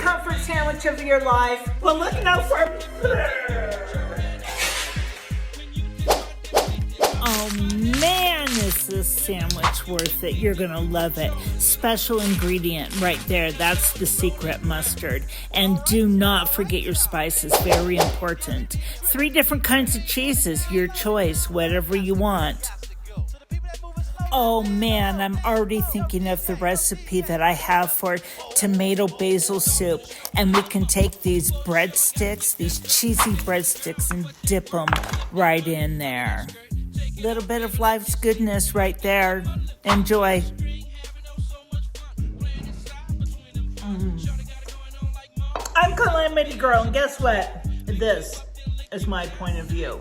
comfort sandwich of your life? Well, look out for... Oh man, is this sandwich worth it? You're gonna love it. Special ingredient right there. That's the secret mustard. And do not forget your spices, very important. 3 different kinds of cheeses, your choice, whatever you want. Oh man, I'm already thinking of the recipe that I have for tomato basil soup. And we can take these breadsticks, these cheesy breadsticks, and dip them right in there. Little bit of life's goodness right there. Enjoy. I'm Calamity Girl, and guess what? This is my point of view.